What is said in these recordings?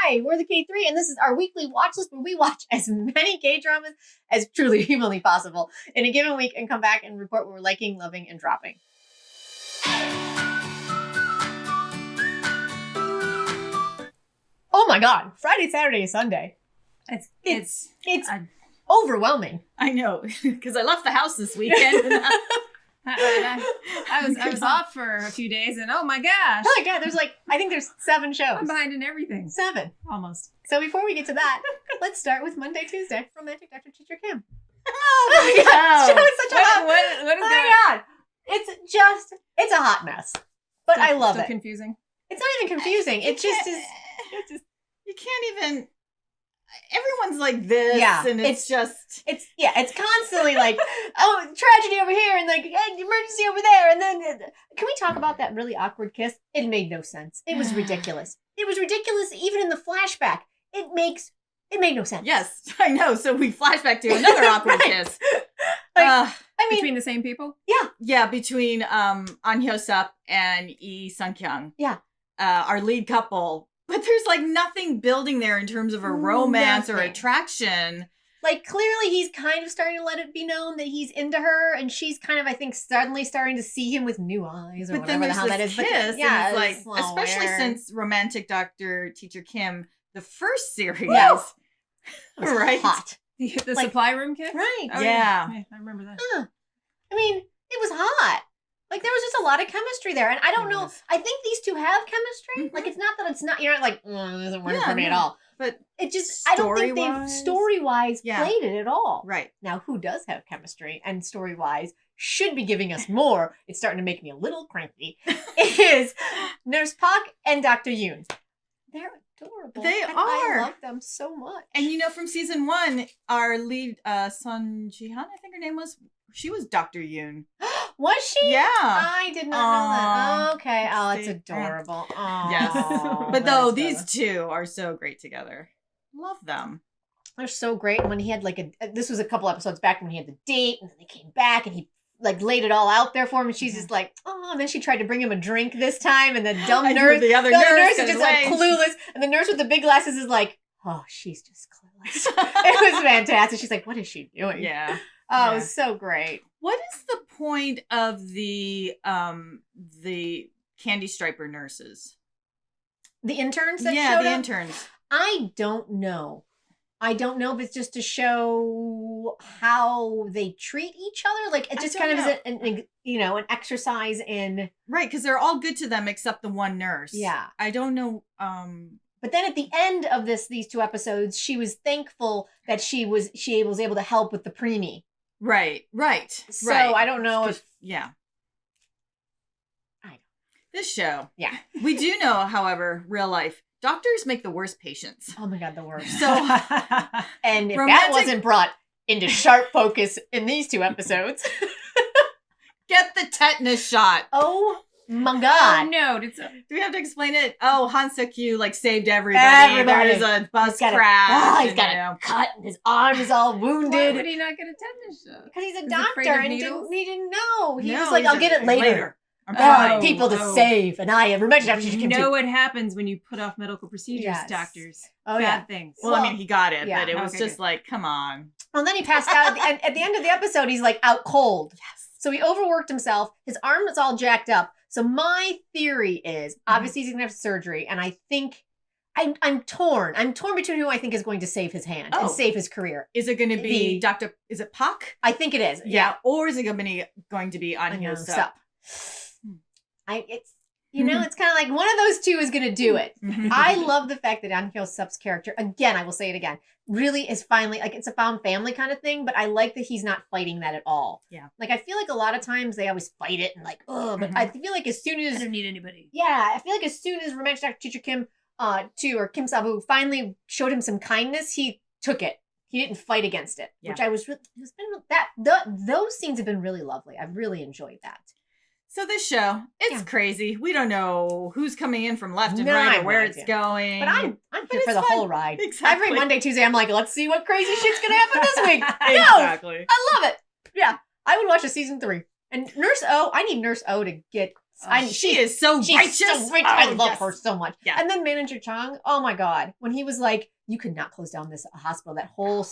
Hi, we're the K3, and this is our weekly watch list where we watch as many K-dramas as truly humanly possible in a given week and come back and report what we're liking, loving, and dropping. Oh my God, Friday, Saturday, Sunday. It's overwhelming. I know, because I left the house this weekend. I was off for a few days, and oh my gosh. Oh my God, I think there's 7 shows. I'm behind in everything. 7. Almost. So before we get to that, let's start with Monday, Tuesday. Romantic Dr. Teacher Kim. Oh my God. What is oh my God. It's a hot mess. But I love it. Confusing. It's not even confusing. It just is. You can't even. Everyone's like this, and it's constantly like, oh, tragedy over here, and like emergency over there, and then can we talk about that really awkward kiss? It made no sense. It was ridiculous. It was ridiculous even in the flashback. It made no sense. Yes, I know. So we flash back to another awkward kiss. Between the same people? Yeah, between An Hyo-sup and Lee Sung-kyung. Yeah. Our lead couple. But there's like nothing building there in terms of a romance or attraction. Like clearly he's kind of starting to let it be known that he's into her, and she's kind of, I think, suddenly starting to see him with new eyes or but whatever the hell that is. Kiss, and it's like, especially since Romantic Dr. Teacher Kim, the first series. Right? Hot. The supply room kiss? Right. Oh, yeah. I remember that. I mean, it was hot. Like, there was just a lot of chemistry there. And I don't know. I think these two have chemistry. Mm-hmm. Like, it's not that it's not, you're not like, this isn't working for me at all. But it just, I don't think they've story-wise played it at all. Right. Now, who does have chemistry and story-wise should be giving us more, it's starting to make me a little cranky, is Nurse Park and Dr. Yoon. They're adorable. They are. I love them so much. And you know, from season 1, our lead, Sun Ji-han, I think her name was, she was Dr. Yoon. Was she? Yeah. I did not know that. Okay. Oh, it's adorable. Aww. Yes. But though, these two are so great together. Love them. They're so great. And when he had this was a couple episodes back when he had the date, and then they came back and he like laid it all out there for him, and she's just like, oh, and then she tried to bring him a drink this time, and the dumb nurse, the nurse is just like clueless, and the nurse with the big glasses is like, oh, she's just clueless. It was fantastic. She's like, what is she doing? Yeah. Oh, it was so great. What is the point of the Candy Striper nurses? The interns that showed up? Yeah, the interns. I don't know. I don't know if it's just to show how they treat each other. Like, it just kind of is an exercise in... Right, because they're all good to them except the one nurse. Yeah. I don't know... But then at the end of these 2 episodes, she was thankful that she was able to help with the preemie. Right. So I don't know if... Yeah. I don't. This show. Yeah. We do know, however, real life, doctors make the worst patients. Oh my God, the worst. So, and if that wasn't brought into sharp focus in these 2 episodes... Get the tetanus shot. Oh my God. Oh no. Do we have to explain it? Oh, Han Suk-kyu saved everybody. There's a bus crash. He's got a cut and his arm is all wounded. Why would he not get a tetanus shot? Because he's a doctor and he didn't know. He was like, I'll get it later. I'm fine. People to save. And I remember you know what happens when you put off medical procedures, doctors. Oh, Bad things. Well, I mean, he got it, but it was just like, come on. Well, then he passed out. At the end of the episode, he's like out cold. Yes. So he overworked himself. His arm is all jacked up. So my theory is, obviously he's going to have surgery, and I think, I'm torn. I'm torn between who I think is going to save his hand and save his career. Is it going to be is it Pak? I think it is. Yeah. Or is it going to be An Hyo-sup? It's kind of like one of those 2 is going to do it. I love the fact that An Hyo-sup's character, again, I will say it again, really is finally, like, it's a found family kind of thing, but I like that he's not fighting that at all. Yeah. Like, I feel like a lot of times they always fight it and like, but I feel like as soon as... I don't need anybody. Yeah, I feel like as soon as Romantic Dr. Teacher Kim, or Kim Sabu finally showed him some kindness, he took it. He didn't fight against it, which I was really... Those scenes have been really lovely. I've really enjoyed that. So this show, it's crazy. We don't know who's coming in from left and right or where it's going. But I'm here for the whole ride. Exactly. Every Monday, Tuesday, I'm like, let's see what crazy shit's going to happen this week. Exactly. I love it. Yeah. I would watch a season 3. And Nurse O, I need Nurse O to get She is so righteous. I love her so much. Yeah. And then Manager Chang, oh my God, when he was like, you could not close down this hospital. That whole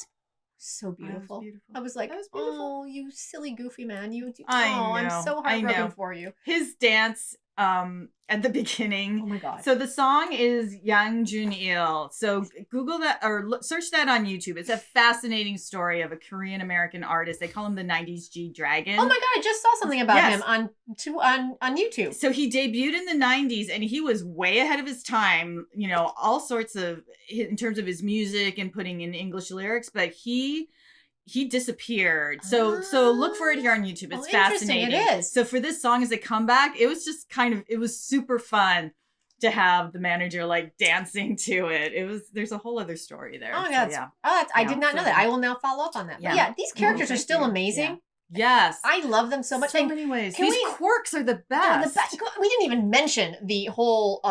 so beautiful. I was like, oh, you silly goofy man. I'm so heartbroken for you. His dance at the beginning. Oh my God. So the song is Yang Jun-il. So Google that or search that on YouTube. It's a fascinating story of a Korean American artist. They call him the 90s G-Dragon. Oh my God, I just saw something about him on YouTube. So he debuted in the 90s and he was way ahead of his time, you know, all sorts of in terms of his music and putting in English lyrics, but he disappeared. So look for it here on YouTube. It's fascinating. It is. So for this song as a comeback, it was just it was super fun to have the manager like dancing to it. There's a whole other story there. Oh my God. So, I did not know that. I will now follow up on that. Yeah. But yeah, these characters are still amazing. Yeah. Yes. I love them so much. So many ways. These quirks are the best. We didn't even mention the whole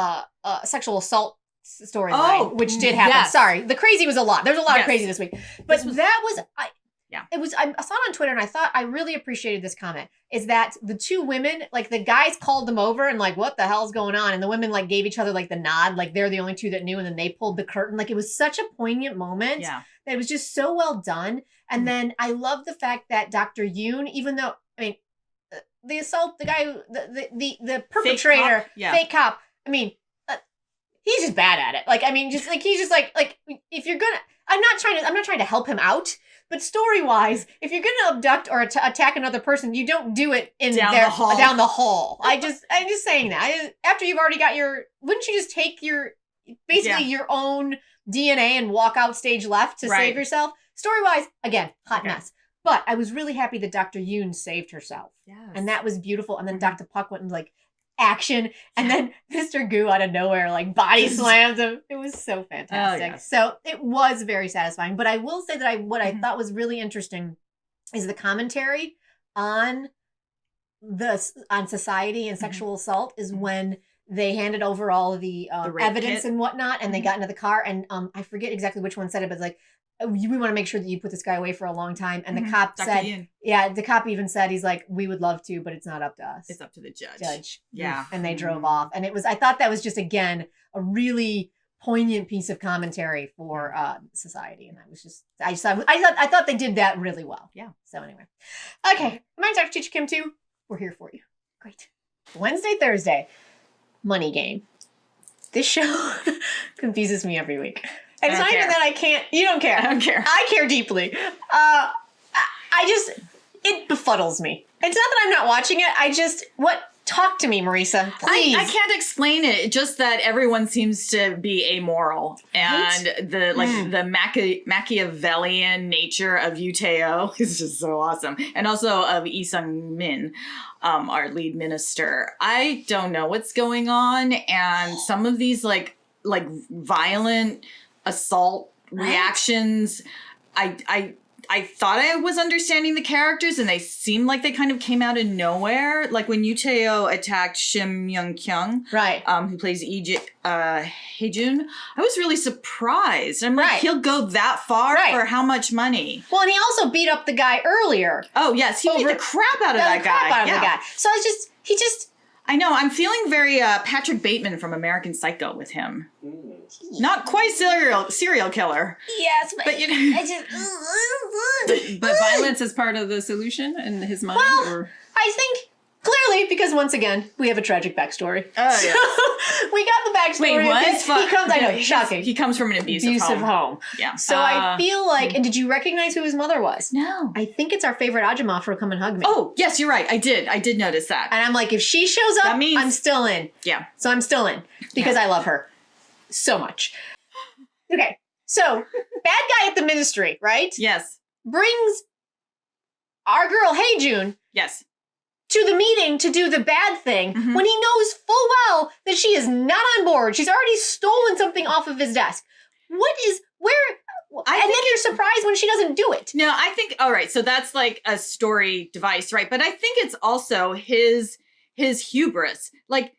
sexual assault storyline, which did happen. Yes. Sorry. The crazy was a lot. There's a lot of crazy this week. But that was I saw it on Twitter and I thought I really appreciated this comment. Is that the two women, like the guys called them over and like, what the hell's going on? And the women like gave each other like the nod, like they're the only two that knew, and then they pulled the curtain. Like it was such a poignant moment. Yeah. That it was just so well done. And then I love the fact that Dr. Yoon, even though the assault, the guy who the perpetrator, fake cop, he's just bad at it. Like, just like he's just like if you're gonna, I'm not trying to help him out, but story-wise, if you're gonna abduct or attack another person, you don't do it down the hall. I'm just saying that. After you've already got wouldn't you just take your own DNA and walk out stage left to save yourself? Story-wise, again, hot mess. But I was really happy that Dr. Yoon saved herself. Yes. And that was beautiful. And then Dr. Puck went and like action, and then Mr. Goo out of nowhere like body slams him. It was so fantastic. So it was very satisfying. But I will say that what I thought was really interesting is the commentary on society and sexual assault is when they handed over all of the evidence and whatnot, and they got into the car, and I forget exactly which one said it, but like, we want to make sure that you put this guy away for a long time. And the cop said, the cop even said, he's like, we would love to, but it's not up to us. It's up to the judge. Yeah. And they drove off. And I thought that was just, again, a really poignant piece of commentary for society. And I thought they did that really well. Yeah. So anyway. Okay. My name's Dr. Teacher Kim too. We're here for you. Great. Wednesday, Thursday. Money Game. This show confuses me every week. And it's not even that I can't. You don't care. I don't care. I care deeply. It befuddles me. It's not that I'm not watching it. Talk to me, Marisa, please. I can't explain it. Just that everyone seems to be amoral, and the Machiavellian nature of Yoo is just so awesome, and also of Lee Sung-min, our lead minister. I don't know what's going on, and some of these like violent assault reactions, I thought I was understanding the characters, and they seemed like they kind of came out of nowhere. Like when Yoo attacked Shim Young-kyung, who plays Haejun, I was really surprised. I'm like, he'll go that far for how much money? Well, and he also beat up the guy earlier. Oh, yes. He beat the crap out of that guy. So I know. I'm feeling very Patrick Bateman from American Psycho with him. Not quite serial killer. Yes, but you know. But violence is part of the solution in his mind? Well, I think clearly, because once again, we have a tragic backstory. Oh, yeah. We got the backstory. Wait, what? He comes, I know, shocking. He comes from an abusive home. Yeah. So I feel like, and did you recognize who his mother was? No. I think it's our favorite Ajima for Come and Hug Me. Oh, yes, you're right. I did notice that. And I'm like, if she shows up, I'm still in. Yeah. So I'm still in because I love her so much. Okay. So bad guy at the ministry, right? Yes. Brings our girl Haejun. Yes. To the meeting to do the bad thing when he knows full well that she is not on board. She's already stolen something off of his desk. And then you're surprised when she doesn't do it. No, I think, all right, so that's like a story device, right? But I think it's also his hubris. Like,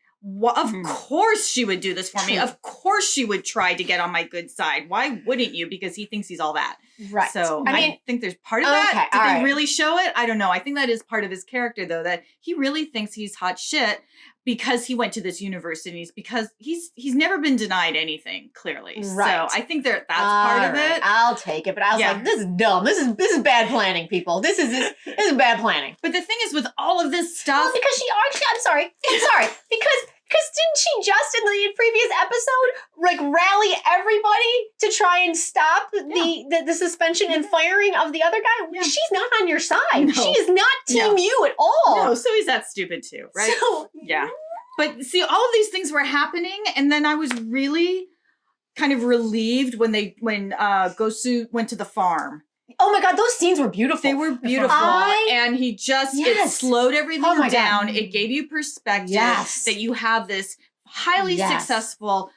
of course she would do this for me. Of course she would try to get on my good side. Why wouldn't you? Because he thinks he's all that. Right. So I think there's part of that. Did they really show it? I don't know. I think that is part of his character, though, that he really thinks he's hot shit because he went to this university, because he's never been denied anything, clearly. Right. So I think that's part of it. I'll take it. But I was like, this is dumb. This is bad planning, people. This is bad planning. But the thing is, with all of this stuff, well, because I'm sorry, because didn't she just in the previous episode like rally everybody to try and stop the suspension and firing of the other guy? Yeah. She's not on your side. No. She is not team you at all. No, so he's that stupid too, right? So, yeah. But see, all of these things were happening, and then I was really kind of relieved when Gosu went to the farm. Oh my God, those scenes were beautiful. They were beautiful. And he just, it slowed everything down. God. It gave you perspective that you have this highly successful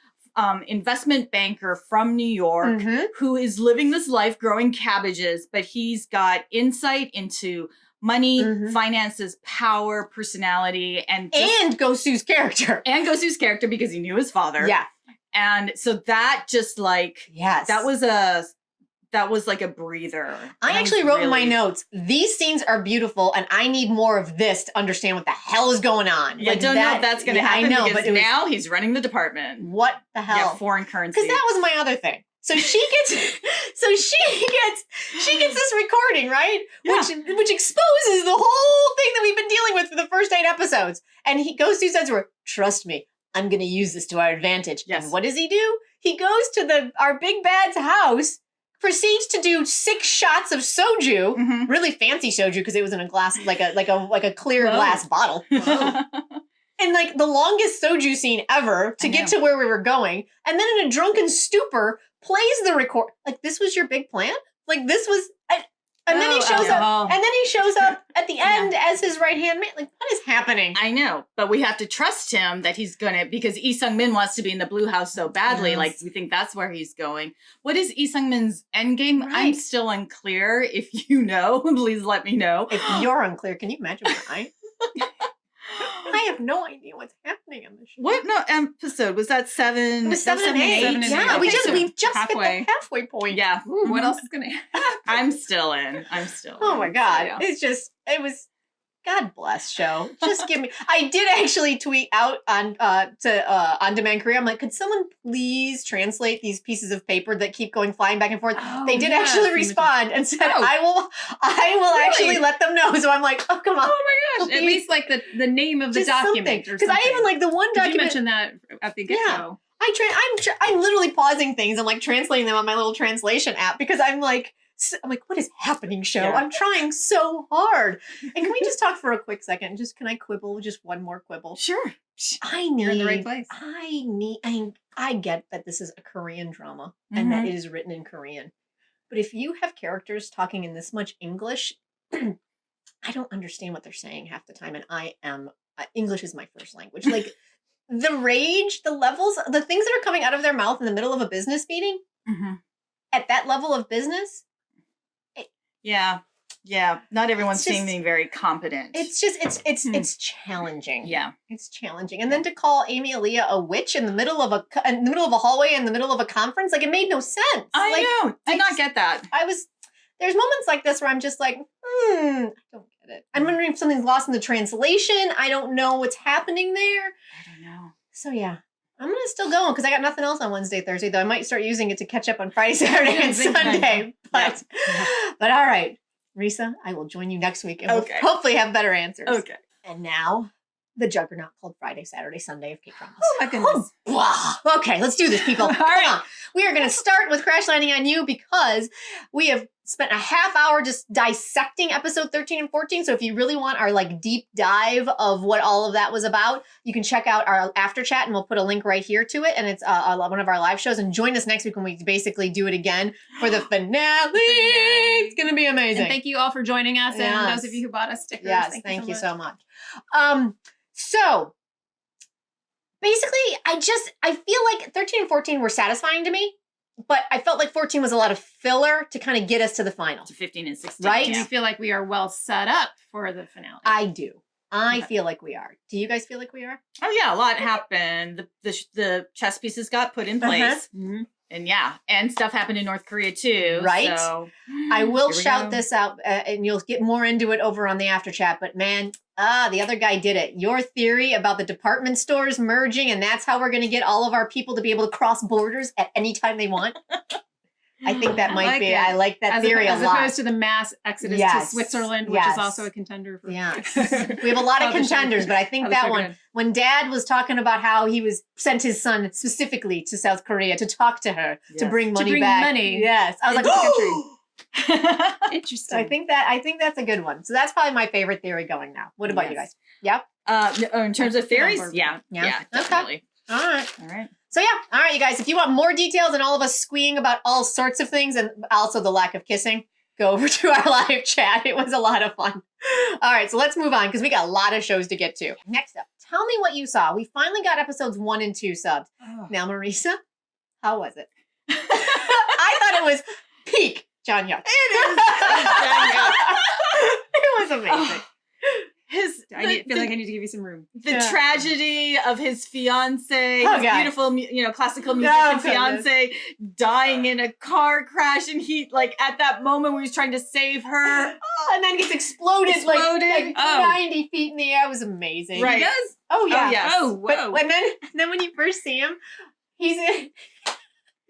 investment banker from New York who is living this life growing cabbages, but he's got insight into money, finances, power, personality, and Gosu's character. And Gosu's character because he knew his father. Yeah. And so that just that was like a breather. I actually wrote in my notes, these scenes are beautiful and I need more of this to understand what the hell is going on. Yeah, I don't know if that's going to happen. I know, but now he's running the department. What the hell? Yeah, foreign currency. Because that was my other thing. So she gets this recording, right? Yeah. Which exposes the whole thing that we've been dealing with for the first 8 episodes. And he goes to says to her, trust me, I'm going to use this to our advantage. Yes. And what does he do? He goes to our big bad's house, proceeds to do 6 shots of soju, really fancy soju because it was in a glass, like a clear glass bottle. And like the longest soju scene ever to get to where we were going. And then in a drunken stupor, plays the record. Like, this was your big plan? Like, this was... And then he shows up. And then he shows up at the end as his right-hand man. Like, what is happening? I know, but we have to trust him that he's gonna, because Lee Sung-min wants to be in the Blue House so badly. Yes. Like, we think that's where he's going. What is Lee Sung-min's endgame? Right. I'm still unclear. If you know, please let me know. If you're unclear, can you imagine what I? I have no idea what's happening on the show. What episode was that? 7? It was 7 and 8. 7 and 8. Yeah, we've just hit the halfway point. Yeah. Ooh, what else is gonna happen? I'm still in. Oh my God. So, it was. God bless show. Just give me. I did actually tweet out on OnDemandKorea. I'm like, could someone please translate these pieces of paper that keep flying back and forth? They did actually respond and said, I will actually let them know. So I'm like, oh come on. Oh my gosh. Please. At least like the name of the document. Because I even like the one document. You mentioned that at the get-go. Yeah. I'm literally pausing things and like translating them on my little translation app because I'm like, what is happening, show? Yeah. I'm trying so hard. And can we just talk for a quick second? Can I quibble? Just one more quibble. Sure. You're in the right place. I get that this is a Korean drama and that it is written in Korean. But if you have characters talking in this much English, I don't understand what they're saying half the time. And English is my first language. Like the rage, the levels, the things that are coming out of their mouth in the middle of a business meeting at that level of business. Yeah. Not everyone's seeming very competent. It's challenging. Yeah. It's challenging. And then to call Amy Aaliyah a witch in the middle of a hallway in the middle of a conference, like it made no sense. I know. Did not get that. There's moments like this where I'm just like, I don't get it. I'm wondering if something's lost in the translation. I don't know what's happening there. I don't know. So yeah. I'm going to still go because I got nothing else on Wednesday, Thursday, though I might start using it to catch up on Friday, Saturday, and Sunday. But all right, Risa, I will join you next week and we'll hopefully have better answers. Okay. And now, the juggernaut called Friday, Saturday, Sunday of K-Dramas. Oh my goodness. Oh, okay, let's do this, people. All right. We are going to start with Crash Landing on You because we have spent a half hour just dissecting episode 13 and 14. So if you really want our like deep dive of what all of that was about, you can check out our after chat and we'll put a link right here to it. And it's one of our live shows. And join us next week when we basically do it again for the finale. It's going to be amazing. And thank you all for joining us. Yes. And those of you who bought us stickers. Yes, thank you so much. So basically, I feel like 13 and 14 were satisfying to me. But I felt like 14 was a lot of filler to kind of get us to the final. To 15 and 16. Right? Do you feel like we are well set up for the finale? I do. I feel like we are. Do you guys feel like we are? Oh, yeah. A lot happened. The chess pieces got put in place. And and stuff happened in North Korea too. Right. So, I will shout this out and you'll get more into it over on the after chat. But man, The other guy did it. Your theory about the department stores merging, and that's how we're going to get all of our people to be able to cross borders at any time they want. I think that might be. I like that theory a lot. As opposed to the mass exodus to Switzerland, which is also a contender for. Yes. We have a lot of contenders, but I think that one, when Dad was talking about how he sent his son specifically to South Korea to talk to her, to bring money back. Yes. I was like, Interesting. So I think that's a good one. So that's probably my favorite theory going now. What about you guys? Yep. In terms of theories, yeah, definitely. Okay. All right. So all right, you guys, if you want more details and all of us squeeing about all sorts of things and also the lack of kissing, go over to our live chat. It was a lot of fun. All right, so let's move on because we got a lot of shows to get to. Next up, tell me what you saw. We finally got episodes 1 and 2 subbed. Oh. Now, Marisa, how was it? I thought it was peak Jang Hyuk. It was amazing. I feel like I need to give you some room. The tragedy of his fiance, his beautiful, classical musician fiance, dying in a car crash, and he, at that moment when he was trying to save her, and then gets exploded. Like 90 feet in the air. It was amazing. Right. He does? Oh, yeah. Oh, yes. Oh, whoa. But then when you first see him,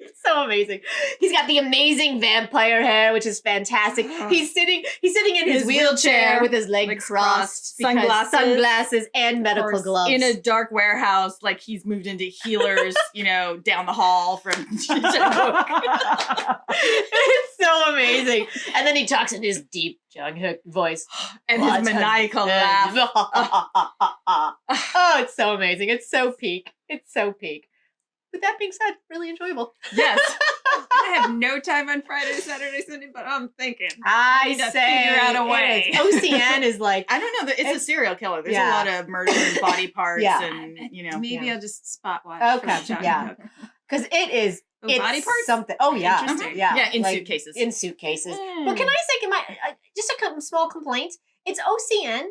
it's so amazing. He's got the amazing vampire hair, which is fantastic. He's sitting in his wheelchair with his legs crossed, sunglasses and medical gloves. In a dark warehouse, like he's moved into healers, down the hall from It's so amazing. And then he talks in his deep Jang Hyuk voice. And his maniacal laugh. Oh, it's so amazing. It's so peak. It's so peak. With that being said, really enjoyable. Yes. I have no time on Friday, Saturday, Sunday, but I'm thinking. I need to say figure out a way. OCN is like... I don't know. It's a serial killer. There's a lot of murder and body parts and, Maybe I'll just spot watch. Okay, because it is... body parts? Something. Oh, yeah. Interesting. Yeah, in suitcases. In suitcases. But can I say, just a small complaint? It's OCN.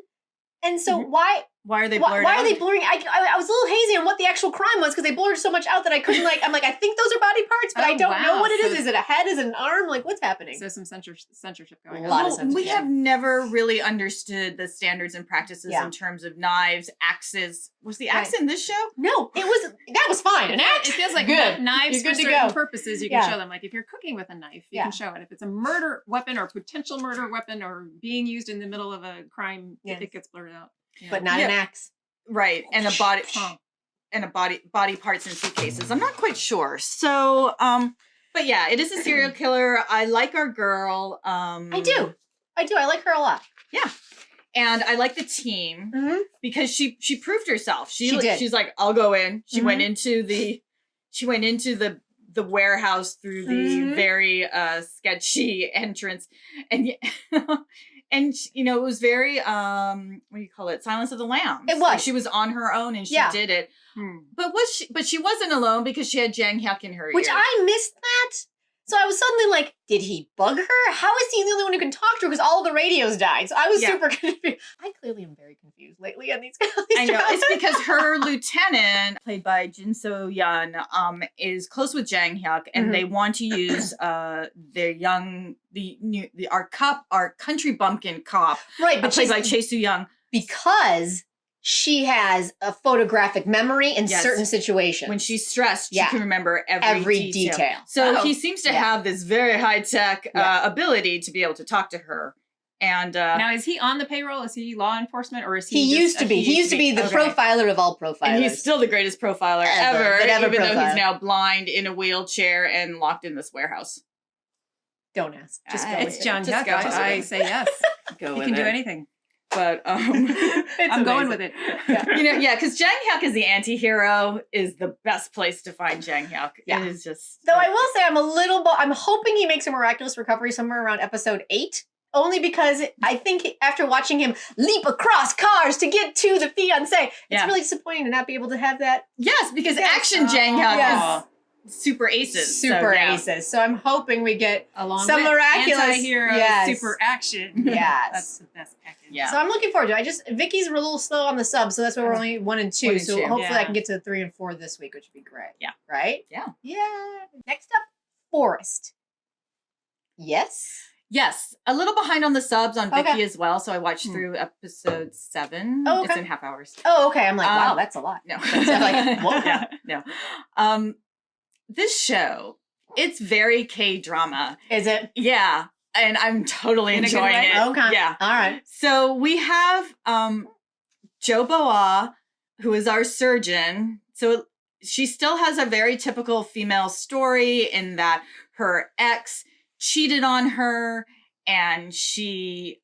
And so why are they blurred Why are they blurring? I was a little hazy on what the actual crime was because they blurred so much out that I couldn't I'm like, I think those are body parts, but I don't know what it is. Is it a head? Is it an arm? Like, what's happening? So some censorship going on. A lot of censorship. We have never really understood the standards and practices in terms of knives, axes. Was the axe in this show? No, that was fine. An axe? It feels like good. Knives for certain purposes, you can show them. Like if you're cooking with a knife, you can show it. If it's a murder weapon or potential murder weapon or being used in the middle of a crime, it gets blurred out. Yeah. But not an axe. Right. And a body body parts in suitcases. I'm not quite sure. So but yeah, it is a serial killer. I like our girl. I do. I like her a lot. Yeah. And I like the team because she proved herself. She did. She's like, I'll go in. She went into the warehouse through the very sketchy entrance, and and it was very what do you call it? Silence of the Lambs. It was. Like she was on her own and she did it. But she wasn't alone because she had Jang Hyuk in her ear. Which I missed that. So I was suddenly like, did he bug her? How is he the only one who can talk to her? Because all the radios died. So I was super confused. I clearly am very confused lately on these guys. I know. It's because her lieutenant, played by Jin So Yeon, is close with Jang Hyuk, and they want to use our country bumpkin cop, right? But played by Chae Soo Young, because she has a photographic memory in certain situations. When she's stressed, she can remember every detail. So he seems to have this very high-tech ability to be able to talk to her. And now, is he on the payroll? Is he law enforcement, or is he? He used to be. He used to be the profiler of all profilers. And he's still the greatest profiler ever, even though he's now blind, in a wheelchair, and locked in this warehouse. Don't ask. Just go. It's Jang Hyuk. I say yes. Go he with can it. do anything. But I'm going with it. Because Jang Hyuk is the anti-hero, is the best place to find Jang Hyuk. Yeah. It is just. Though I will say, I'm hoping he makes a miraculous recovery somewhere around episode 8. Only because I think after watching him leap across cars to get to the fiancé, it's really disappointing to not be able to have that. Yes, because action Jang Hyuk is super aces. Aces. So I'm hoping we get along some with miraculous anti-hero super action. Yes. That's the best package. Yeah. So I'm looking forward to it. Vicky's a little slow on the sub, so that's why we're only 1 and 2. So hopefully I can get to 3 and 4 this week, which would be great. Yeah. Right? Yeah. Yeah. Next up, Forest. Yes? Yes, a little behind on the subs on Viki Okay. as well. So I watched through episode 7. Oh, okay. It's in half hours. Oh, okay. I'm like, wow, that's a lot. No, I'm like, whoa. yeah, no. This show, it's very K-drama. Is it? Yeah, and I'm totally In a good enjoying way? it. Okay. Yeah. All right. So we have Jo Bo-ah, who is our surgeon. So she still has a very typical female story in that her ex cheated on her, and she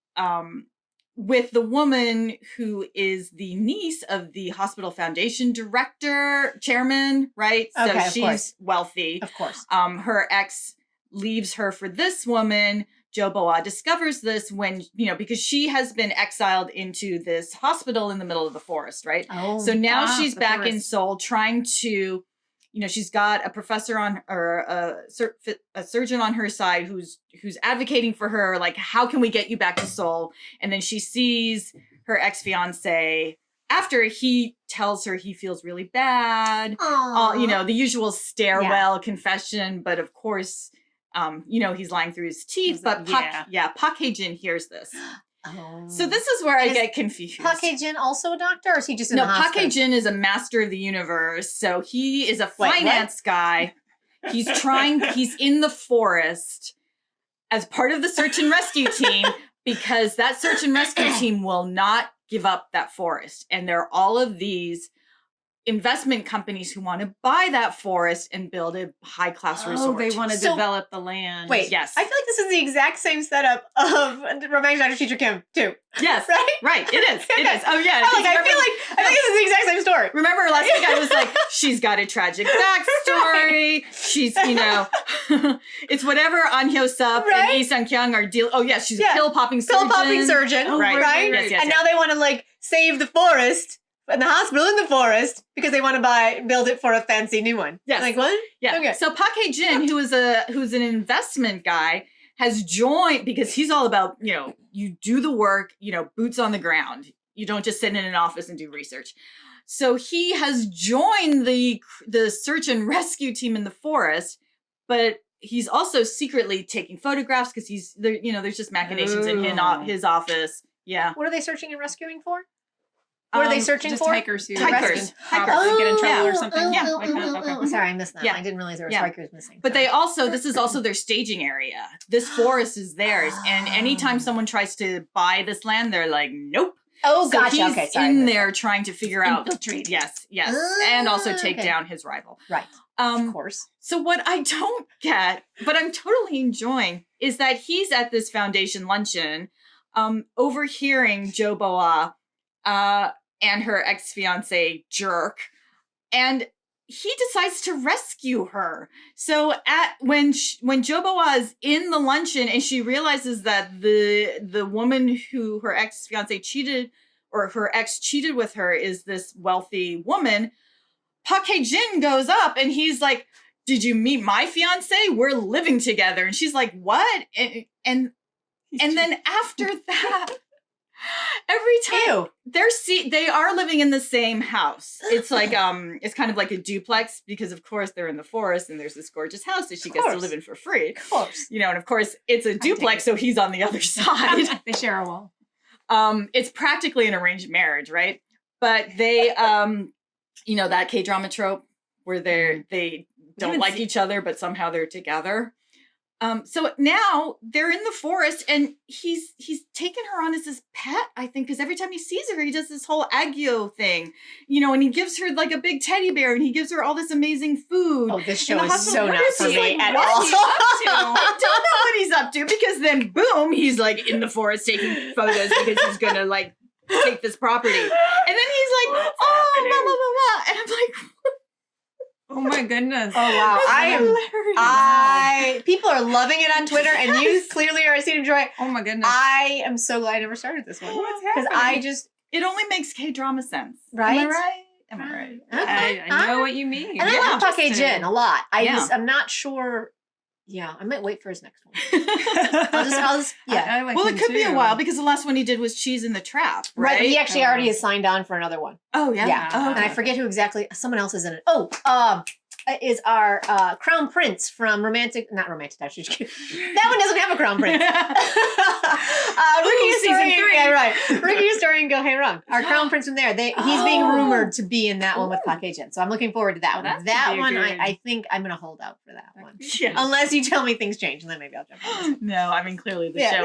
with the woman who is the niece of the hospital foundation chairman, right? Okay, so of she's course. wealthy. Of course. Her ex leaves her for this woman. Jo Bo-ah discovers this when, because she has been exiled into this hospital in the middle of the forest, right? Oh. So now she's back in forest. Seoul trying to, she's got a professor a surgeon on her side who's advocating for her, like, how can we get you back to Seoul? And then she sees her ex-fiance after he tells her he feels really bad, the usual stairwell confession, but of course, he's lying through his teeth, but Park Seo Joon hears this. Oh. So this is where I get confused. Park Seo Joon also a doctor, or is he just in the Park hospital? Seo Joon is a master of the universe. So he is a finance guy. He's in the forest as part of the search and rescue team because that search and rescue team will not give up that forest. And there are all of these investment companies who want to buy that forest and build a high-class resort. Oh, they want to develop the land. Wait, yes. I feel like this is the exact same setup of Romantic Dr. Teacher Kim, too. Yes. Right? It is. It is. Oh, yeah. I think this is the exact same story. Remember last week I was like, she's got a tragic backstory. She's, it's whatever An Hyo-sup and Lee Sang-kyung are dealing. Oh, yes, she's a pill-popping surgeon. Pill-popping surgeon, right? Yes, and now they want to, save the forest and the hospital in the forest because they want to build it for a fancy new one. Yes. Like, what? Yeah. Okay. So Park Seo Joon, who's an investment guy, has joined because he's all about, you do the work, boots on the ground. You don't just sit in an office and do research. So he has joined the search and rescue team in the forest, but he's also secretly taking photographs because he's there. There's just machinations in his office. Yeah. What are they searching and rescuing for? What are they searching just for? hikers who Hikers. probably get in trouble or something. Yeah. Like that. Okay. Sorry, I missed that. Yeah. I didn't realize there were Yeah. hikers missing. But this is also their staging area. This forest is theirs. And anytime someone tries to buy this land, they're like, nope. Oh, So gotcha. he's Okay, sorry. in there trying to figure out. Infiltrate. Yes. And also take Okay. down his rival. Right. Of course. So what I don't get, but I'm totally enjoying, is that he's at this foundation luncheon, overhearing Jo Bo-ah, and her ex-fiance Jerk, and he decides to rescue her. So when Jo Bo-ah is in the luncheon and she realizes that the woman who her ex-fiance cheated, or her ex cheated with her, is this wealthy woman, Park Seo Joon goes up and he's like, "Did you meet my fiance? We're living together." And she's like, "What?" And then after that, every time they are living in the same house. It's like it's kind of like a duplex because of course they're in the forest and there's this gorgeous house that she gets to live in for free. Of course. And of course it's a duplex, so he's on the other side. They share a wall. It's practically an arranged marriage, right? But they that K-drama trope where they don't like each other but somehow they're together. So now they're in the forest and he's taken her on as his pet, I think, because every time he sees her, he does this whole aggio thing, and he gives her like a big teddy bear and he gives her all this amazing food. Oh, this In show the is so hospital. not for me at What all. is he up to? I don't know what he's up to because then boom, he's like in the forest taking photos because he's gonna like take this property. And then he's like, oh, blah, blah, blah, blah. And I'm like, Oh my goodness. Oh wow. I am People are loving it on Twitter and you clearly are seeing joy. Oh my goodness. I am so glad I never started this one. What's Because happening? it only makes K-drama sense. Right? Am I right? Am I right? Okay. I know what you mean. And I like Park Seo Joon a lot. I'm not sure. Yeah, I might wait for his next one. I'll just I like Well, him it could be a too. while because the last one he did was Cheese in the Trap, Right, right? but he actually already is signed on for another one. Oh, yeah. Yeah. Oh, And I okay. forget who exactly. Someone else is in it. is our crown prince from not romantic. That one doesn't have a crown prince. Rookie season 3. Yeah, right. Rookie historian Go Hae Rung, our crown prince from there. He's being rumored to be in that one with Park Seo Joon. So I'm looking forward to that one. That one, I think I'm gonna hold out for that one. Yeah. Unless you tell me things change, and then maybe I'll jump on this. No, I mean clearly the show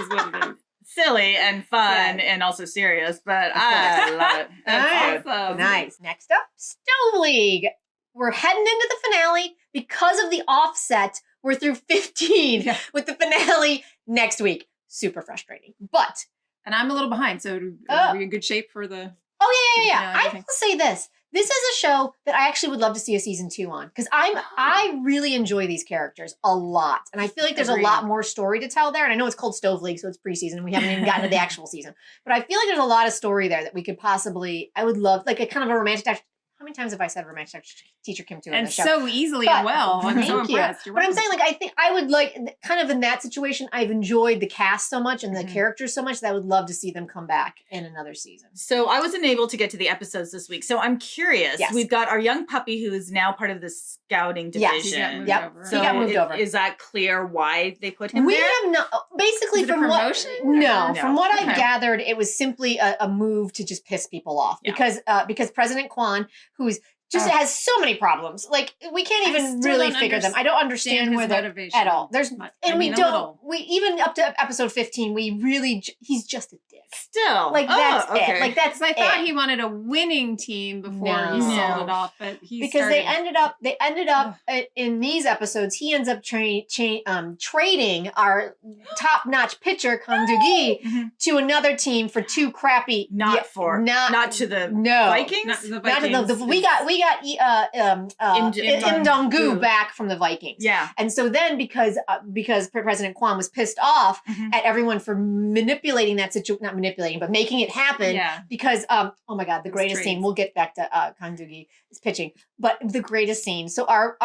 is what it is. Silly and fun and also serious, but I love it. That's awesome. Nice. Next up, Stove League. We're heading into the finale. Because of the offset, we're through 15 with the finale next week. Super frustrating. But and I'm a little behind, so are we in good shape for the yeah. I will say this. This is a show that I actually would love to see a season 2 on, because I really enjoy these characters a lot. And I feel like there's a lot more story to tell there. And I know it's called Stove League, so it's preseason. We haven't even gotten to the actual season. But I feel like there's a lot of story there that we could possibly, I would love, like a kind of a romantic how many times have I said romantic teacher Kim to and the show? so easily and well. I'm so impressed. But I'm saying, like, I think I would like, kind of in that situation, I've enjoyed the cast so much and the characters so much that I would love to see them come back in another season. So I wasn't able to get to the episodes this week, so I'm curious. Yes. We've got our young puppy who is now part of the scouting division. He got moved over. Is that clear why they put him there? We have not, basically from what, from what I gathered, it was simply a move to just piss people off because President Kwan, who's just has so many problems. Like, we can't even really figure them. I don't understand where they're at all. We even up to episode 15, he's just a dick. Still. Like, that's it. Like, that's I thought he wanted a winning team before he sold it off, but they ended up in these episodes, he ends up trading our top-notch pitcher, Kang Do-gi, to another team for 2 crappy not to the Vikings? Not to the Vikings. We got Im Dong-gu back from the Vikings. Yeah. And so then because President Kwan was pissed off at everyone for manipulating that situation, not manipulating, but making it happen because, oh my God, the greatest scene, we'll get back to Kang Do-gi is pitching, but the greatest scene. So our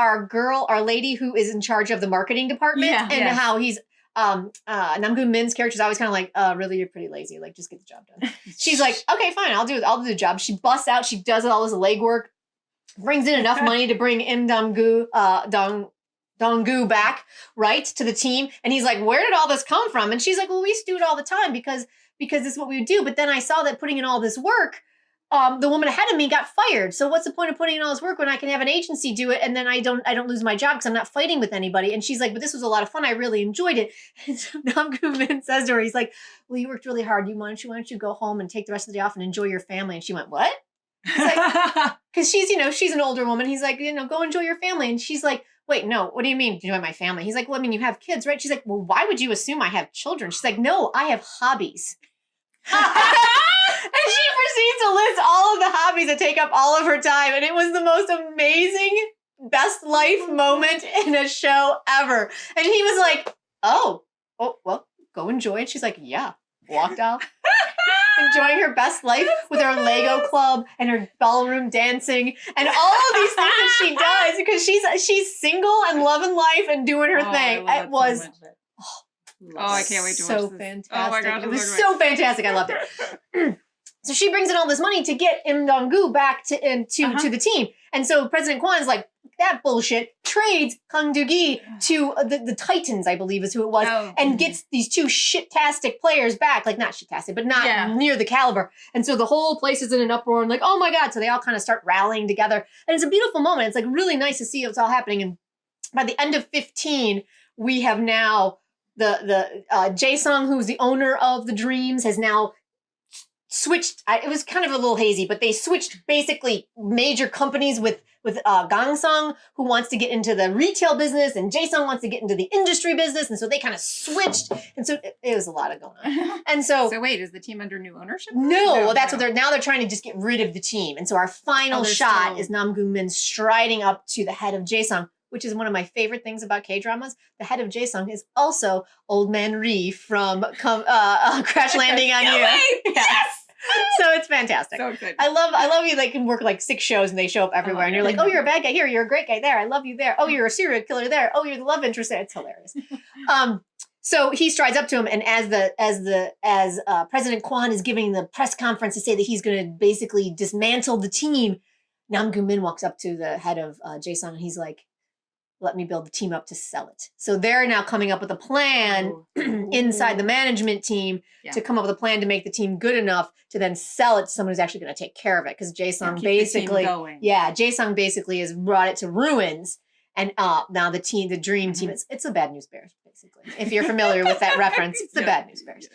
lady who is in charge of the marketing department how he's, Namgoon Min's character is always kind of like, really, you're pretty lazy. Like, just get the job done. She's like, okay, fine, I'll do the job. She busts out, she does all this legwork, brings in enough money to bring Im Dong-gu, Dong-gu back, right, to the team. And he's like, where did all this come from? And she's like, well, we used to do it all the time because this is what we would do. But then I saw that putting in all this work, the woman ahead of me got fired. So what's the point of putting in all this work when I can have an agency do it and then I don't lose my job because I'm not fighting with anybody? And she's like, but this was a lot of fun. I really enjoyed it. And so Namgoon Min says to her, he's like, well, you worked really hard. Why don't you go home and take the rest of the day off and enjoy your family? And she went, what? He's like, because she's an older woman. He's like, go enjoy your family. And she's like, wait, no, what do you mean enjoy my family? He's like, well, I mean, you have kids, right? She's like, well, why would you assume I have children? She's like, no, I have hobbies. And she proceeds to list all of the hobbies that take up all of her time. And it was the most amazing, best life moment in a show ever. And he was like, oh, well, go enjoy it. She's like, yeah, walked off. Enjoying her best life with her Lego club and her ballroom dancing and all of these things that she does because she's single and loving life and doing her thing. It was I can't wait to watch this. Fantastic. Oh my God, it was so fantastic. I loved it. So she brings in all this money to get Im Dong-gu back to the team. And so President Kwan's like, that bullshit, trades Kang Do-gi to the Titans, I believe is who it was, and gets these 2 shit-tastic players back. Like, not shit-tastic, but not near the caliber. And so the whole place is in an uproar and like, oh my God. So they all kind of start rallying together. And it's a beautiful moment. It's like really nice to see what's all happening. And by the end of 15, we have now the Jae-sung, who's the owner of the Dreams, has now switched. It was kind of a little hazy, but they switched basically major companies with Gang-sung, who wants to get into the retail business, and Jae-sung wants to get into the industry business, and so they kind of switched, and so it was a lot of going on. And so wait, is the team under new ownership? No, well, that's what they're trying to just get rid of the team, and so our final shot is Namgoon Min striding up to the head of Jae-sung, which is one of my favorite things about K-dramas. The head of Jae-sung is also Old Man Ri from Crash Landing on You. Yes! So it's fantastic. So good. I love you. They can work like 6 shows and they show up everywhere, and you're like, oh, you're a bad guy here. You're a great guy there. I love you there. Oh, you're a serial killer there. Oh, you're the love interest there. It's hilarious. So he strides up to him, and as President Kwan is giving the press conference to say that he's going to basically dismantle the team, Nam Gu Min walks up to the head of Jason and he's like, let me build the team up to sell it. So they're now coming up with a plan inside the management team to come up with a plan to make the team good enough to then sell it to someone who's actually going to take care of it. Because Jason basically, Jason basically has brought it to ruins. And now the dream team, it's the Bad News Bears, basically. If you're familiar with that reference, it's the Bad News Bears.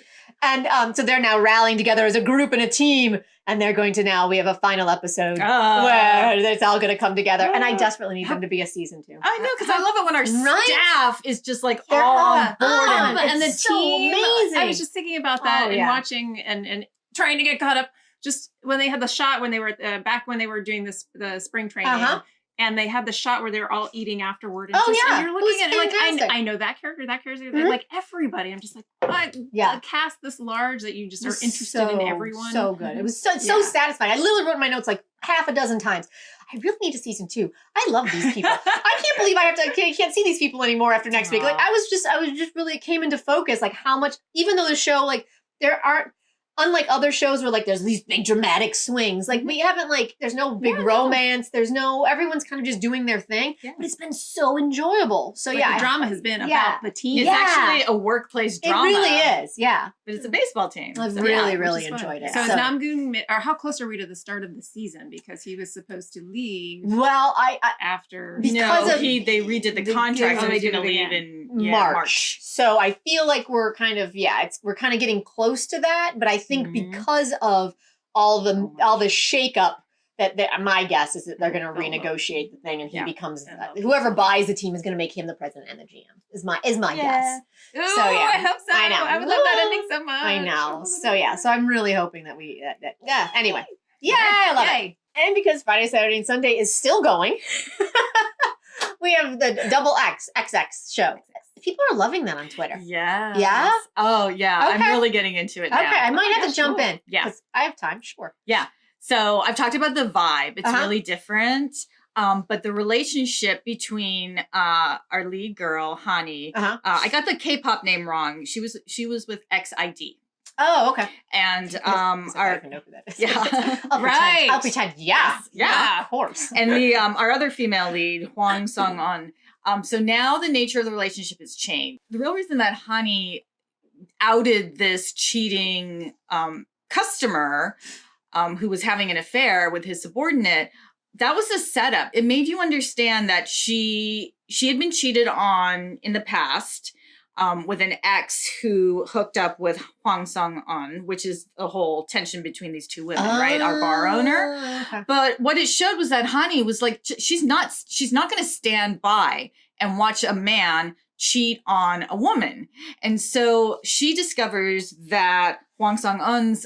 And so they're now rallying together as a group and a team. And they're going to we have a final episode where it's all going to come together. And I desperately need them to be a season 2. I know, because I love it when our staff is just like all on board. And the so team, amazing. I was just thinking about that and watching and trying to get caught up. Just when they had the shot when they were back when they were doing the spring training. And they had the shot where they're all eating afterward. And and you're looking at it like, I know that character, like everybody. I'm just like, what? A cast this large that you just are interested in everyone. So good. It was so satisfying. I literally wrote in my notes like half a dozen times. I really need a season 2. I love these people. I can't believe I can't see these people anymore after next week. Like I was just really, it came into focus, like how much, even though the show, like there aren't, unlike other shows where like there's these big dramatic swings, like we haven't there's no big romance, there's no, everyone's kind of just doing their thing, but it's been so enjoyable. So the drama has been about the team. It's actually a workplace drama. It really is, but it's a baseball team. I've really enjoyed it. So is Namgoon, or how close are we to the start of the season? Because he was supposed to leave. Well, after they redid the contract, so he's going to leave in March. So I feel like we're kind of we're kind of getting close to that, but I think because of all the shakeup that my guess is that they're going to renegotiate the thing and he becomes whoever buys the team is going to make him the president and the GM is my guess. Ooh, so I hope so. I know. I would love that ending so much. I know. So I'm really hoping that we anyway. I love it. And because Friday, Saturday, and Sunday is still going, we have the double XX show. People are loving that on Twitter. Yeah. Yeah? Oh, yeah. Okay. I'm really getting into it now. Okay, I might have to jump in. Yeah. Because I have time. Sure. Yeah. So I've talked about the vibe. It's really different. But the relationship between our lead girl, Hani, I got the K-pop name wrong. She was with XID. Oh, okay. And I even know who that is. Yeah. I'll pretend. Yeah. Of course. And the our other female lead, Hwang Sung-eun. So now the nature of the relationship has changed. The real reason that Hani outed this cheating customer who was having an affair with his subordinate, that was a setup. It made you understand that she had been cheated on in the past with an ex who hooked up with Hwang Sung-eun, which is a whole tension between these two women, right? Our bar owner. Okay. But what it showed was that Hani was like, she's not going to stand by and watch a man cheat on a woman. And so she discovers that Hwang Sung-eun's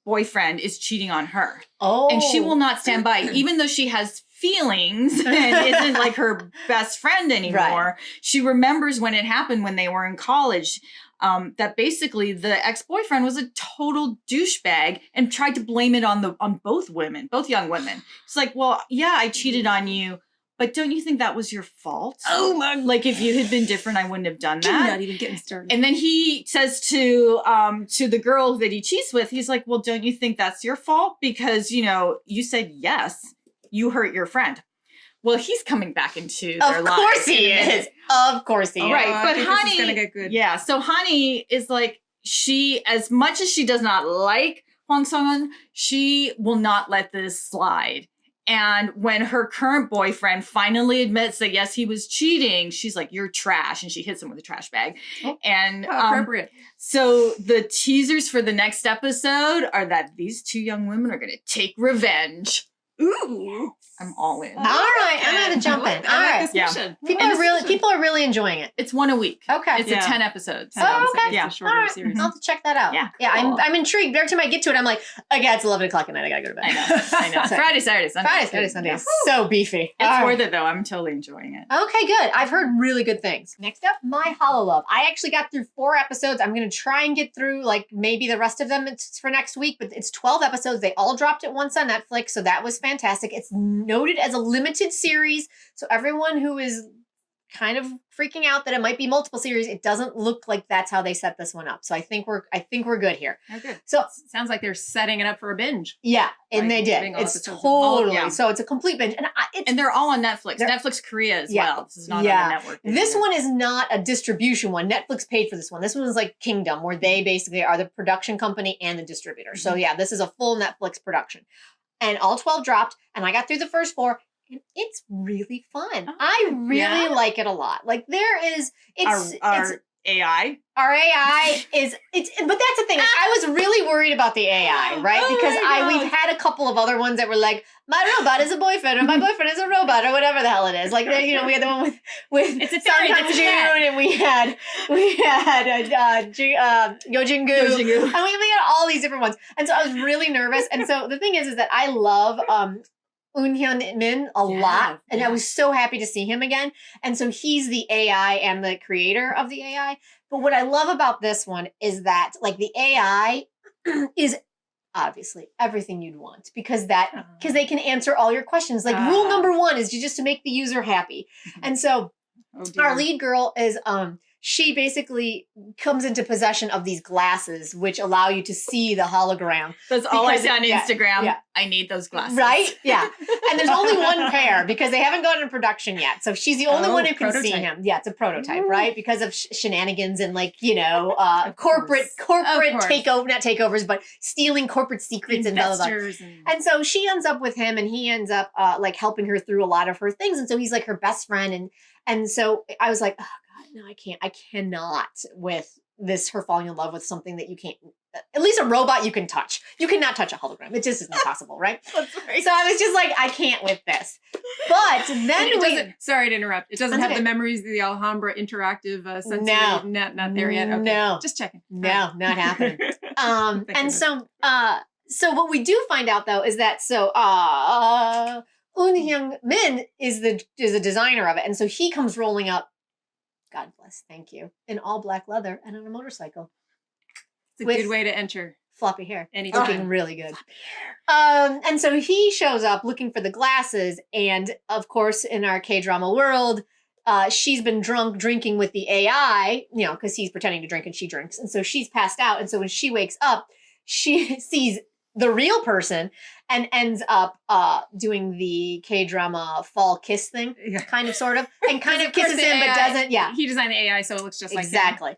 boyfriend is cheating on her. Oh. And she will not stand by, even though she has feelings and isn't like her best friend anymore. Right. She remembers when it happened when they were in college, that basically the ex-boyfriend was a total douchebag and tried to blame it on both women, both young women. It's like, well, yeah, I cheated on you, but don't you think that was your fault? Oh my! Like if you had been different, I wouldn't have done that. Do not even get me started. And then he says to the girl that he cheats with, he's like, well, don't you think that's your fault? Because, you said yes. You hurt your friend. Well, he's coming back into their lives. Of course he is. Of course he is. Right. But Hani, gonna get good. Yeah. So Hani is like, she, as much as she does not like Hwang Sung-eun, she will not let this slide. And when her current boyfriend finally admits that, yes, he was cheating, she's like, you're trash. And she hits him with a trash bag. Oh, and appropriate. So the teasers for the next episode are that these two young women are going to take revenge. Ooh. I'm all in. All right, I'm going to jump in. All right. Yeah. People are really enjoying it. It's one a week. Okay. It's a 10 episodes. Oh, okay. Yeah. It's a shorter series. I'll have to check that out. Yeah. Yeah, cool. I'm intrigued. Every time I get to it, I'm like, okay, it's 11 o'clock at night. I got to go to bed. I know. Friday, Saturday, Sunday. Yeah. So beefy. It's worth it, though. I'm totally enjoying it. Okay, good. I've heard really good things. Next up, My Holo Love. I actually got through 4 episodes. I'm going to try and get through, maybe the rest of them it's for next week, but it's 12 episodes. They all dropped at once on Netflix, so that was fantastic. It's noted as a limited series, so everyone who is kind of freaking out that it might be multiple series. It doesn't look like that's how they set this one up. So I think we're good here. Oh, good. So sounds like they're setting it up for a binge. Yeah, and they did. It's totally so it's a complete binge, and they're all on Netflix. Netflix Korea as well. This is not on a network. This one is not a distribution one. Netflix paid for this one. This one is like Kingdom, where they basically are the production company and the distributor. So yeah, this is a full Netflix production, and all 12 dropped, and I got through the first 4. And it's really fun. I really like it a lot. Like it's AI. Our AI is but that's the thing. Like, I was really worried about the AI, right? Because we've had a couple of other ones that were like, my robot is a boyfriend, or my boyfriend is a robot, or whatever the hell it is. Like, we had the one with it's a fairy, Park Seo Joon, and we had Yo Jin-gu, and we had all these different ones. And so I was really nervous. And so the thing is that I love Min a lot, and I was so happy to see him again. And so he's the AI and the creator of the AI. But what I love about this one is that like the AI is obviously everything you'd want because they can answer all your questions. Like rule number 1 is just to make the user happy. And so our lead girl is she basically comes into possession of these glasses, which allow you to see the hologram. That's all I see on Instagram. Yeah. I need those glasses. Right? Yeah. And there's only one pair because they haven't gone into production yet. So she's the only one who can see him. Yeah, it's a prototype, right? Because of shenanigans and like, corporate takeover, not takeovers, but stealing corporate secrets and blah, blah, blah. And so she ends up with him and he ends up like helping her through a lot of her things. And so he's like her best friend. And so I was like, oh, no, I cannot with this, her falling in love with something that you can't, at least a robot you can touch. You cannot touch a hologram. It just isn't possible, right? That's right. So I was just like, I can't with this. But then sorry to interrupt. It doesn't have the memories of the Alhambra interactive sensory. No. Not there yet. Okay. No. Just checking. No, not happening. And so what we do find out though is that Eun Min is a designer of it. And so he comes rolling up, God bless, thank you, in all black leather and on a motorcycle. It's a good way to enter. Floppy hair. Anytime. Looking really good. And so he shows up looking for the glasses. And of course, in our Kdrama world, she's been drinking with the AI, because he's pretending to drink and she drinks. And so she's passed out. And so when she wakes up, she sees the real person and ends up doing the Kdrama fall kiss thing, kind of, sort of, and kind of kisses him, but doesn't. Yeah, he designed the AI, so it looks just like exactly.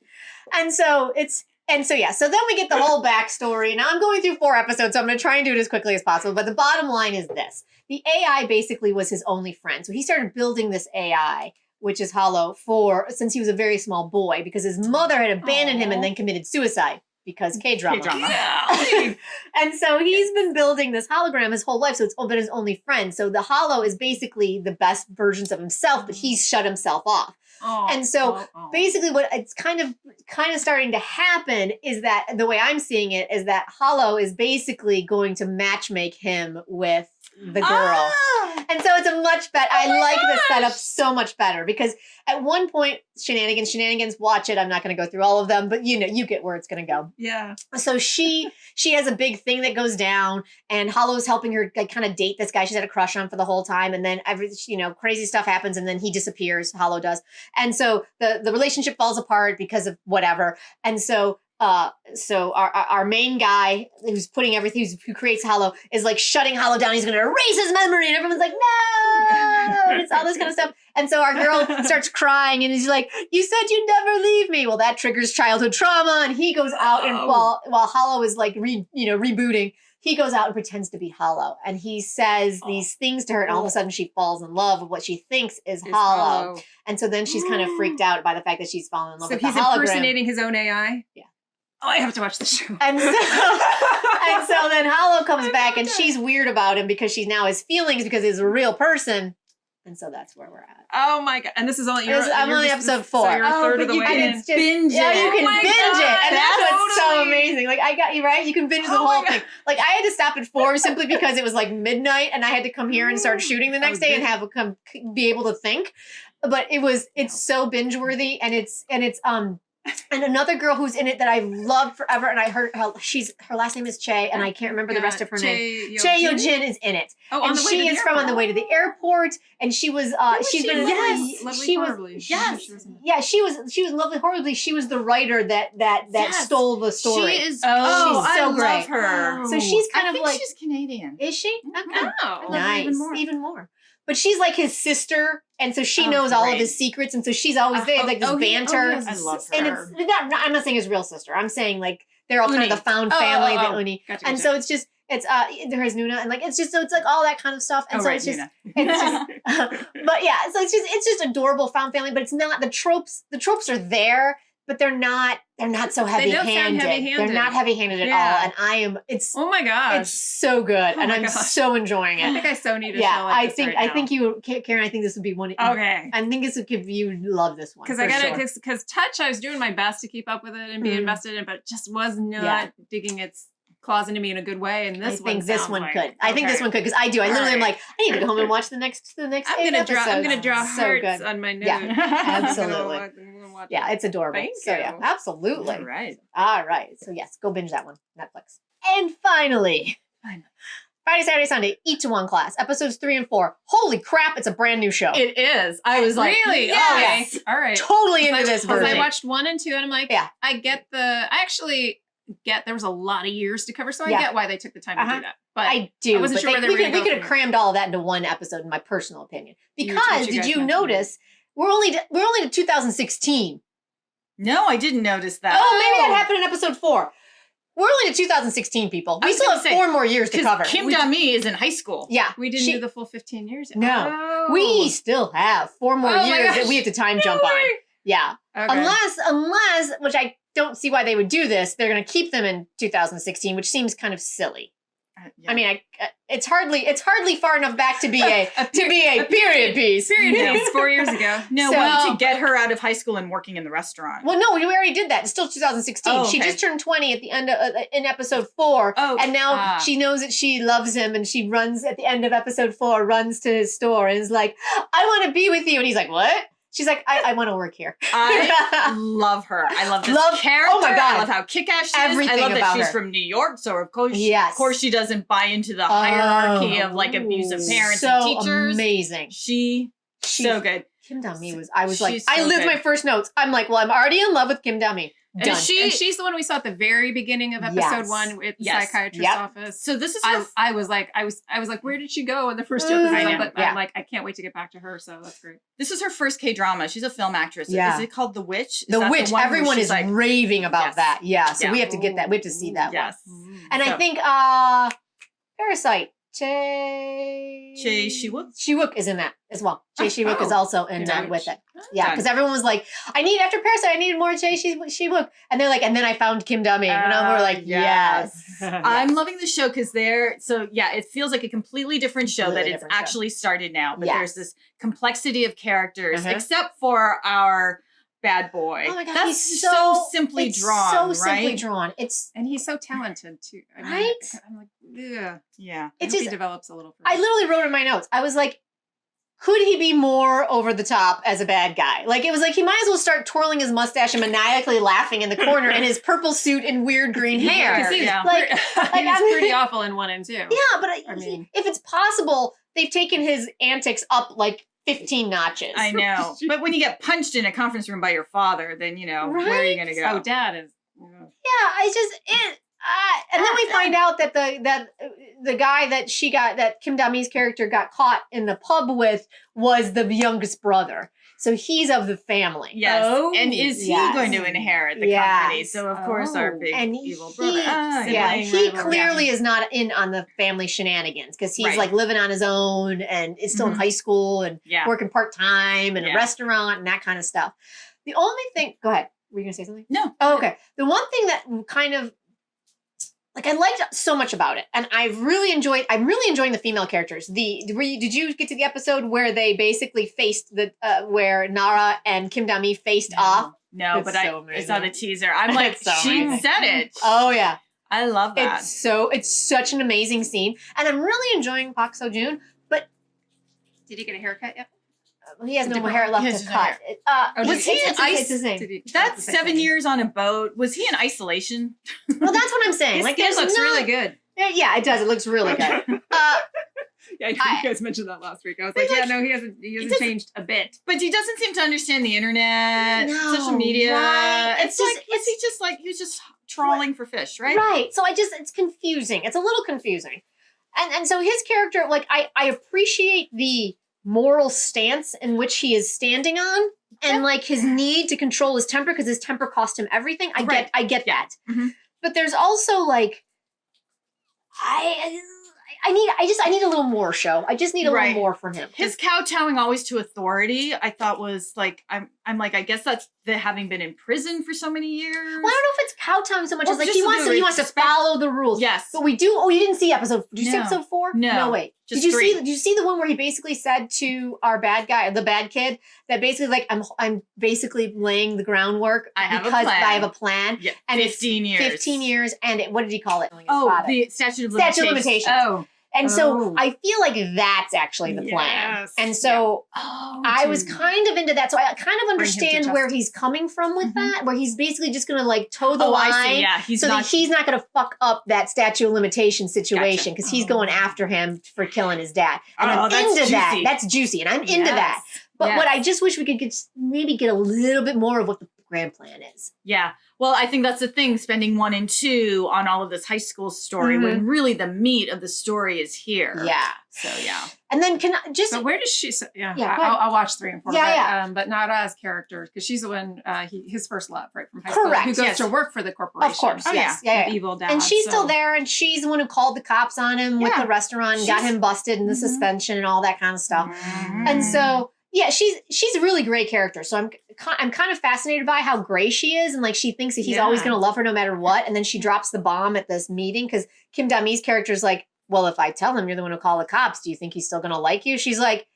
And so so then we get the whole backstory. Now I'm going through 4 episodes, so I'm going to try and do it as quickly as possible. But the bottom line is this: the AI basically was his only friend, so he started building this AI, which is Holo, since he was a very small boy, because his mother had abandoned him and then committed suicide. Because Kdrama. Yeah. And so he's been building this hologram his whole life. So it's been his only friend. So the Holo is basically the best versions of himself, but he's shut himself off. And so basically what it's kind of starting to happen is that the way I'm seeing it is that Holo is basically going to matchmake him with the girl. And so it's a much better, I like the setup so much better because at one point, shenanigans, watch it. I'm not going to go through all of them, but you get where it's going to go. Yeah. So she has a big thing that goes down and Holo's helping her like kind of date this guy she's had a crush on for the whole time. And then crazy stuff happens and then he disappears, Holo does. And so the relationship falls apart because of whatever. And so our main guy who's putting everything, who creates Holo, is like shutting Holo down. He's going to erase his memory, and everyone's like, no, it's all this kind of stuff. And so our girl starts crying, and he's like, you said you'd never leave me. Well, that triggers childhood trauma, and he goes out and while Holo is like rebooting, he goes out and pretends to be Holo, and he says these things to her, and all of a sudden she falls in love with what she thinks is Holo. And so then she's kind of freaked out by the fact that she's fallen in love with the hologram. So he's impersonating his own AI? Yeah. Oh, I have to watch the show. And so then Holo comes back and she's weird about him because she now has feelings because he's a real person. And so that's where we're at. Oh my God. And this is only, I'm only episode 4. So you're a third of the way in. Binge it. Yeah, you can binge it. And that's what's so Totally. amazing. Like I got you, right? You can binge the whole thing. Like I had to stop at 4 simply because it was like midnight and I had to come here and start shooting the next day and be able to think. But it's so binge worthy and it's And another girl who's in it that I've loved forever, and I heard her last name is Che, and I can't remember the rest of her name. Che Yo-jin is in it. Oh, and she is from On the Way to the Airport, and she was she's been Lovely Horribly. She was Lovely Horribly. She was the writer that stole the story. She is she's so great. Love her. So she's kind of like she's Canadian. Is she? Okay. Oh, Nice. Even more. But she's like his sister, and so she knows all of his secrets, and so she's always there, like this banter. I love her. And it's not, I'm not saying his real sister. I'm saying like they're all kind of the found family, the Uni. Gotcha. So it's just there is Nuna, and like it's just so it's like all that kind of stuff. And so it's just but yeah, so it's just adorable found family, but it's not the tropes. The tropes are there, but they're not so heavy-handed. They're not heavy-handed at all. And oh my gosh. It's so good. And I'm so enjoying it. I think I so need a show like this I think you, Karen, I think this would be one. Okay. I think this would give you love this one. Because Touch, I was doing my best to keep up with it and be invested in, but it just was not digging its claws into me in a good way. And I think this one could. I think this one could, because I do. I literally am like, I need to go home and watch the next I'm gonna draw hearts on my note. Yeah, absolutely. Yeah, it's adorable. Thank so you. yeah, absolutely. All right. So yes, go binge that one. Netflix. And finally, Friday, Saturday, Sunday, ITAEWON Class, episodes 3 and 4. Holy crap, it's a brand new show. It is. I was like, really? Yes. Okay. All right. Totally into this version. I watched 1 and 2 and I'm like, I actually get there was a lot of years to cover, so I get why they took the time to do that. But I do. I wasn't sure where they were we could have crammed all of that into one episode, in my personal opinion. Because did you notice we're only to 2016? No, I didn't notice that. Oh, maybe that happened in episode 4. We're only to 2016 people. We still have 4 more years to cover. Kim Da-mi is in high school. Yeah. We didn't do the full 15 years yet. No. Oh. We still have 4 more years that we have to time jump on. Yeah. Okay. Unless, which I don't see why they would do this, they're going to keep them in 2016, which seems kind of silly. I mean, it's hardly far enough back to be a period piece. Period piece 4 years ago. No, to get her out of high school and working in the restaurant. Well, no, we already did that. It's still 2016. Oh, okay. She just turned 20 at the end of in episode 4, and now she knows that she loves him, and she runs at the end of episode 4, runs to his store, and is like, "I want to be with you," and he's like, "What?" She's like, I want to work here. I love her. I love this character. Oh my God. I love how kick-ass she Everything is. I love that she's her. from New York, so of course she doesn't buy into the hierarchy of like abusive parents and teachers. Amazing. She's so good. Kim Da-mi I lived my first notes. I'm like, well, I'm already in love with Kim Da-mi. And she's the one we saw at the very beginning of episode 1 with the psychiatrist's office. So this is I was like, where did she go in the first 2 episodes? But I'm like, I can't wait to get back to her. So that's great. This is her first K-drama. She's a film actress. Yeah. Is it called The Witch? The Witch. Everyone is like, raving about that. Yeah. So we have to get that. We have to see that one. And I think Parasite. Che Shiwook? Shiwook is in that as well. Che Shiwook is also in with it. Yeah, because everyone was like, after Parasite, I needed more Che Shiwook. And they're like, and then I found Kim Da-mi. And we're like, yes. I'm loving the show because it feels like a completely different show that it's actually started now. But there's this complexity of characters, except for our bad boy. Oh my God, that's he's so simply drawn, simply drawn. And he's so talented too. I mean, right? I'm like, yeah. It just he develops a little. I literally wrote in my notes. I was like, could he be more over the top as a bad guy? Like, it was like he might as well start twirling his mustache and maniacally laughing in the corner in his purple suit and weird green hair. He was pretty awful in 1 and 2. Yeah, but I mean, if it's possible, they've taken his antics up like 15 notches. I know. But when you get punched in a conference room by your father, then, where are you going to go? Oh, Dad is... and then we find out that the guy that Kim Da-mi's character got caught in the pub with was the youngest brother. So he's of the family. Yes. And is he going to inherit the company? So of course our big evil brother. He clearly is not in on the family shenanigans because he's like living on his own and is still in high school and working part-time in a restaurant and that kind of stuff. The only thing, go ahead. Were you going to say something? No. Oh, okay. The one thing that kind of, like, I liked so much about it, and I'm really enjoying the female characters. Did you get to the episode where they basically faced where Nara and Kim Da-mi faced off? No, but I saw the teaser. I'm like, she said it. Oh yeah, I love that. It's such an amazing scene, and I'm really enjoying Park Seo Joon. But did he get a haircut yet? he has no more hair left to cut. Was he in That's 7 years on a boat. Was he in isolation? Well, that's what I'm saying. His skin looks really good. Yeah, it does. It looks really good. Yeah, you guys mentioned that last week. I was like, yeah, no, he hasn't changed a bit. But he doesn't seem to understand the internet, social media. Right. He was just trawling for fish, right? Right. So it's confusing. It's a little confusing. And so his character, like, I appreciate the moral stance in which he is standing on, and like his need to control his temper because his temper cost him everything. I get that. Mm-hmm. But there's also like, I need a little more show. I just need a little more from him. His kowtowing always to authority, I thought was like, I'm like, I guess that's the having been in prison for so many years. Well, I don't know if it's kowtowing so much as like he wants to follow the rules. Yes. But we do. Oh, you didn't see episode. Did you see episode 4? No, wait. Just did you 3. Did you see the one where he basically said to our bad guy, the bad kid, that basically like I'm basically laying the groundwork I have a plan. Yeah. And 15 years. 15 years, and what did he call it? The statute of limitations. Oh. And so I feel like that's actually the plan. And so I was kind of into that. So I kind of understand where he's coming from with that, where he's basically just going to like toe the line. I see. Yeah, he's not going to fuck up that statute of limitation situation because he's going after him for killing his dad. And I'm into that. That's juicy. And I'm into that. But what I just wish we could maybe get a little bit more of what the grand plan is. Yeah. Well, I think that's the thing, spending 1 and 2 on all of this high school story when really the meat of the story is here. Yeah. So, yeah. And then But where does she... I'll watch 3 and 4. But not as characters, because she's the one, his first love, right, from high school. Correct. Who goes to work for the corporation. Of course, yes. Yeah. Evil dad. And she's still there, and she's the one who called the cops on him with the restaurant and got him busted in the suspension and all that kind of stuff. And so... Yeah, she's a really great character. So I'm kind of fascinated by how gray she is, and like she thinks that he's always going to love her no matter what. And then she drops the bomb at this meeting because Kim Da-mi's character is like, well, if I tell him you're the one who called the cops, do you think he's still going to like you? She's like,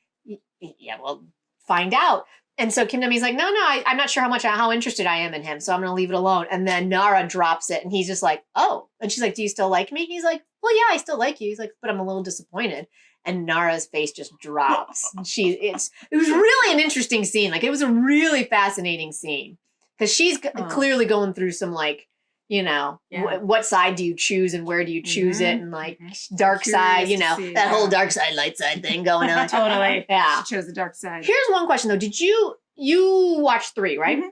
yeah, well, find out. And so Kim Da-mi's like, no, I'm not sure how interested I am in him, so I'm going to leave it alone. And then Nara drops it, and he's just like, oh. And she's like, do you still like me? He's like, well, yeah, I still like you. He's like, but I'm a little disappointed. And Nara's face just drops. It was really an interesting scene. Like, it was a really fascinating scene because she's clearly going through some like, what side do you choose and where do you choose it, and like dark side, that whole dark side, light side thing going on. Totally. Yeah. She chose the dark side. Here's one question though. Did you watch 3, right? Mm-hmm.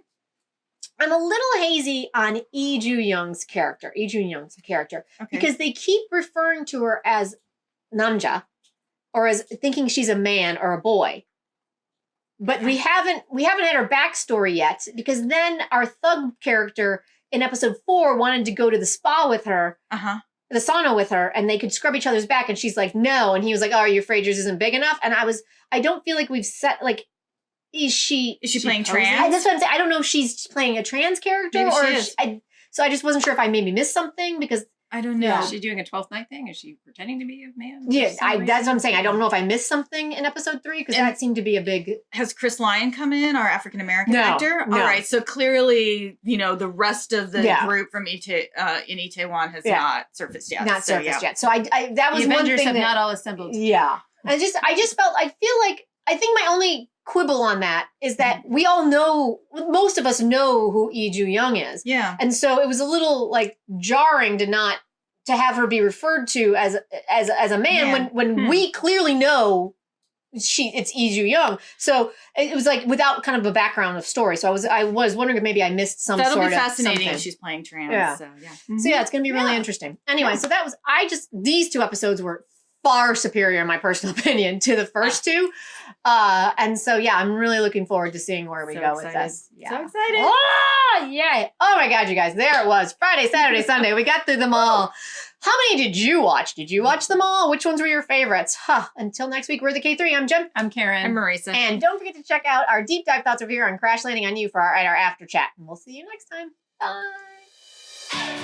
I'm a little hazy on Lee Joo-young's character, because they keep referring to her as Namja, or as thinking she's a man or a boy. But we haven't had her backstory yet, because then our thug character in episode 4 wanted to go to the spa with her, the sauna with her, and they could scrub each other's back, and she's like, no. And he was like, oh, are you afraid yours isn't big enough? And I don't feel like we've set, like, is she playing trans? That's what I'm saying. I don't know if she's playing a trans character. Maybe she is. So I just wasn't sure if I maybe missed something, because I don't know. Yeah. Is she doing a 12th night thing? Is she pretending to be a man? Yeah, that's what I'm saying. I don't know if I missed something in episode 3, because that seemed to be a big... Has Chris Lyon come in, our African-American actor? No. All right, so clearly, the rest of the group from in ITAEWON has not surfaced yet. Yet. So that was the one Avengers thing have not all assembled. Yeah. I just felt, I think my only quibble on that is that we all know, most of us know who Lee Joo-young is. Yeah. And so it was a little like jarring to have her be referred to as a man when we clearly know it's Lee Joo-young. So it was like without kind of a background of story. So I was wondering if maybe I missed some That'll sort be of fascinating something. if she's playing trans. Yeah. So yeah. So yeah, it's going to be really interesting. Anyway, so that was, these 2 episodes were far superior in my personal opinion to the first 2. And so, yeah, I'm really looking forward to seeing where we go with this. Yeah. So excited. Oh, yay. Oh my God, you guys. There it was. Friday, Saturday, Sunday. We got through them all. How many did you watch? Did you watch them all? Which ones were your favorites? Until next week, we're the K3. I'm Jen. I'm Karen. I'm Marisa. And don't forget to check out our deep dive thoughts over here on Crash Landing on You for our after chat. And we'll see you next time. Bye.